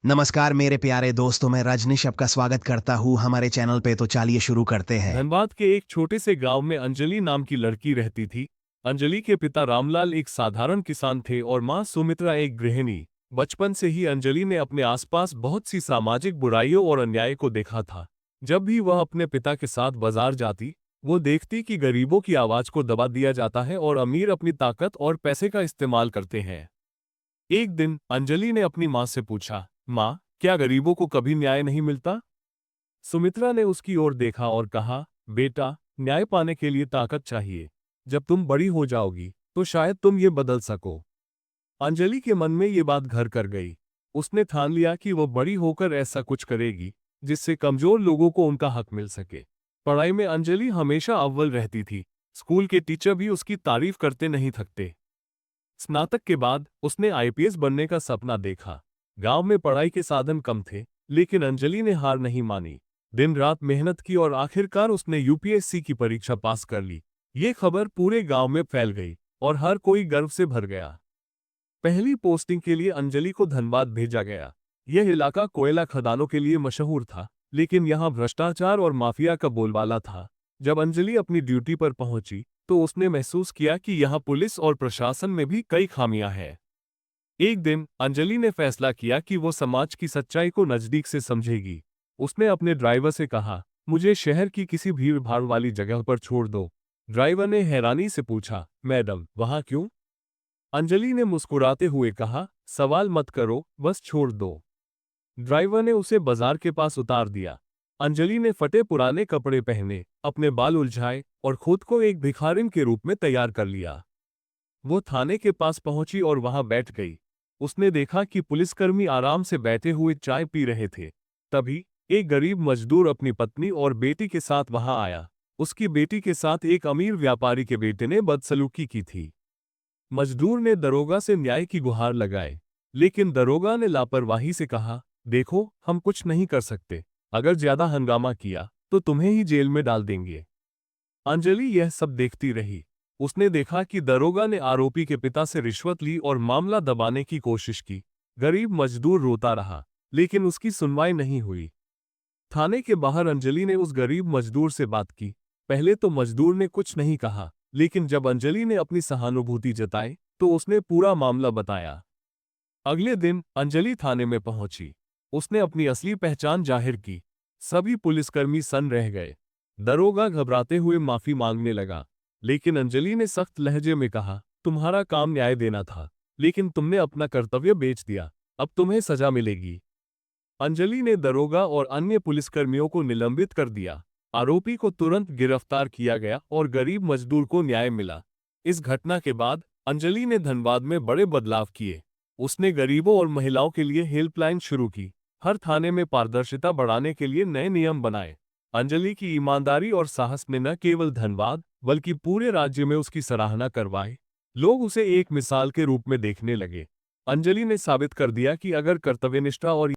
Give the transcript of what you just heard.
नमस्कार मेरे प्यारे दोस्तों, मैं रजनीश आपका स्वागत करता हूँ हमारे चैनल पे। तो चलिए शुरू करते हैं। धनबाद के एक छोटे से गांव में अंजलि नाम की लड़की रहती थी। अंजलि के पिता रामलाल एक साधारण किसान थे और मां सुमित्रा एक गृहिणी। बचपन से ही अंजलि ने अपने आसपास बहुत सी सामाजिक बुराइयों और अन्याय को देखा था। जब भी वह अपने पिता के साथ बाजार जाती, वो देखती कि गरीबों की आवाज को दबा दिया जाता है और अमीर अपनी ताकत और पैसे का इस्तेमाल करते हैं। एक दिन अंजलि ने अपनी मां से पूछा, मां, क्या गरीबों को कभी न्याय नहीं मिलता? सुमित्रा ने उसकी ओर देखा और कहा, बेटा, न्याय पाने के लिए ताकत चाहिए। जब तुम बड़ी हो जाओगी तो शायद तुम ये बदल सको। अंजलि के मन में ये बात घर कर गई। उसने ठान लिया कि वो बड़ी होकर ऐसा कुछ करेगी जिससे कमजोर लोगों को उनका हक मिल सके। पढ़ाई में अंजलि हमेशा अव्वल रहती थी। स्कूल के टीचर भी उसकी तारीफ करते नहीं थकते। स्नातक के बाद उसने आईपीएस बनने का सपना देखा। गांव में पढ़ाई के साधन कम थे, लेकिन अंजलि ने हार नहीं मानी। दिन रात मेहनत की और आखिरकार उसने यूपीएससी की परीक्षा पास कर ली। ये खबर पूरे गांव में फैल गई और हर कोई गर्व से भर गया। पहली पोस्टिंग के लिए अंजलि को धनबाद भेजा गया। यह इलाका कोयला खदानों के लिए मशहूर था, लेकिन यहाँ भ्रष्टाचार और माफिया का बोलबाला था। जब अंजलि अपनी ड्यूटी पर पहुंची, तो उसने महसूस किया कि यहाँ पुलिस और प्रशासन में भी कई खामियां हैं। एक दिन अंजलि ने फैसला किया कि वो समाज की सच्चाई को नजदीक से समझेगी। उसने अपने ड्राइवर से कहा, मुझे शहर की किसी भीड़ भाड़ वाली जगह पर छोड़ दो। ड्राइवर ने हैरानी से पूछा, मैडम, वहां क्यों? अंजलि ने मुस्कुराते हुए कहा, सवाल मत करो, बस छोड़ दो। ड्राइवर ने उसे बाजार के पास उतार दिया। अंजलि ने फटे पुराने कपड़े पहने, अपने बाल उलझाए और खुद को एक भिखारिन के रूप में तैयार कर लिया। वो थाने के पास पहुंची और वहां बैठ गई। उसने देखा कि पुलिसकर्मी आराम से बैठे हुए चाय पी रहे थे। तभी एक गरीब मजदूर अपनी पत्नी और बेटी के साथ वहां आया। उसकी बेटी के साथ एक अमीर व्यापारी के बेटे ने बदसलूकी की थी। मजदूर ने दरोगा से न्याय की गुहार लगाए, लेकिन दरोगा ने लापरवाही से कहा, देखो, हम कुछ नहीं कर सकते। अगर ज्यादा हंगामा किया तो तुम्हें ही जेल में डाल देंगे। अंजलि यह सब देखती रही। उसने देखा कि दरोगा ने आरोपी के पिता से रिश्वत ली और मामला दबाने की कोशिश की। गरीब मजदूर रोता रहा, लेकिन उसकी सुनवाई नहीं हुई। थाने के बाहर अंजलि ने उस गरीब मजदूर से बात की। पहले तो मजदूर ने कुछ नहीं कहा, लेकिन जब अंजलि ने अपनी सहानुभूति जताई, तो उसने पूरा मामला बताया। अगले दिन अंजलि थाने में पहुंची। उसने अपनी असली पहचान जाहिर की। सभी पुलिसकर्मी सन्न रह गए। दरोगा घबराते हुए माफी मांगने लगा, लेकिन अंजलि ने सख्त लहजे में कहा, तुम्हारा काम न्याय देना था, लेकिन तुमने अपना कर्तव्य बेच दिया। अब तुम्हें सजा मिलेगी। अंजलि ने दरोगा और अन्य पुलिसकर्मियों को निलंबित कर दिया। आरोपी को तुरंत गिरफ्तार किया गया और गरीब मजदूर को न्याय मिला। इस घटना के बाद अंजलि ने धनबाद में बड़े बदलाव किए। उसने गरीबों और महिलाओं के लिए हेल्पलाइन शुरू की। हर थाने में पारदर्शिता बढ़ाने के लिए नए नियम बनाए। अंजलि की ईमानदारी और साहस ने न केवल धनबाद बल्कि पूरे राज्य में उसकी सराहना करवाई। लोग उसे एक मिसाल के रूप में देखने लगे। अंजलि ने साबित कर दिया कि अगर कर्तव्यनिष्ठा और